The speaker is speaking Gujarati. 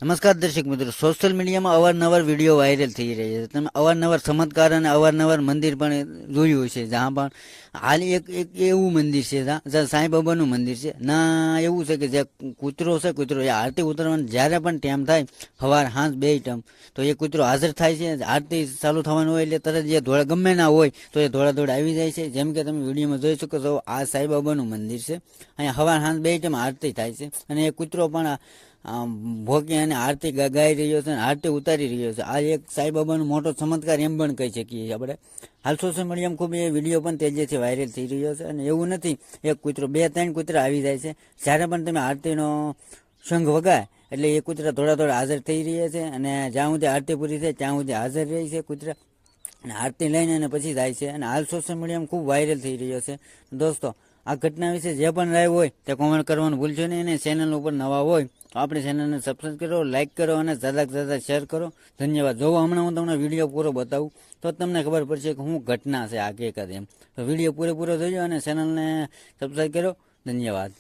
નમસ્કાર દર્શક મિત્રો, સોશિયલ મીડિયામાં અવારનવાર વિડીયો વાયરલ થઈ રહ્યા છે. તમે અવારનવાર ચમત્કાર અને અવારનવાર મંદિર પણ જોયું હશે. જ્યાં પણ હાલ એક એવું મંદિર છે જ્યાં સાંઈબાબાનું મંદિર છે. ના એવું છે કે જ્યાં કૂતરો છે, કૂતરો એ આરતી ઉતરવાનો જ્યારે પણ ટાઈમ થાય, સવાર સાંજ બે ટાઈમ, તો એ કૂતરો હાજર થાય છે. આરતી ચાલુ થવાનું હોય એટલે તરત જે ધોળા ગમે ના હોય તો એ ધોળા આવી જાય છે. જેમ કે તમે વિડીયોમાં જોઈ શકો છો, આ સાંઈબાબાનું મંદિર છે. અહીંયા સવાર સાંજ બે ટાઈમ આરતી થાય છે અને એ કૂતરો પણ ભોગી અને આરતી ગાઈ રહ્યો છે અને આરતી ઉતારી રહ્યો છે. આ એક સાંઈબાબાનો મોટો ચમત્કાર એમ પણ કહી શકીએ આપણે. હાલ સોશિયલ મીડિયામાં ખૂબ એ વિડીયો પણ તેજીથી વાયરલ થઈ રહ્યો છે. અને એવું નથી એક કૂતરો, બે ત્રણ કૂતરા આવી જાય છે. જ્યારે પણ તમે આરતીનો શંખ વગાય એટલે એ કૂતરા થોડા હાજર થઈ રહ્યા છે. અને જ્યાં સુધી આરતી પૂરી થાય ત્યાં સુધી હાજર રહે છે કૂતરા, અને આરતી લઈને અને પછી જાય છે. અને હાલ સોશિયલ મીડિયામાં ખૂબ વાયરલ થઈ રહ્યો છે. દોસ્તો, આ ઘટના વિશે જે પણ રાય હોય તે કોમેન્ટ કરવાનું ભૂલશો નહીં. અને ચેનલ ઉપર નવા હોય તો આપણી ચેનલને સબસ્ક્રાઈબ કરો, લાઇક કરો અને જ્યાદા શેર કરો. ધન્યવાદ. જો હમણાં હું તમને વિડીયો પૂરો બતાવું તો તમને ખબર પડશે કે શું ઘટના છે આ હકીકત એમ. તો વિડીયો પૂરેપૂરો જોજો અને ચેનલને સબસ્ક્રાઈબ કરો. ધન્યવાદ.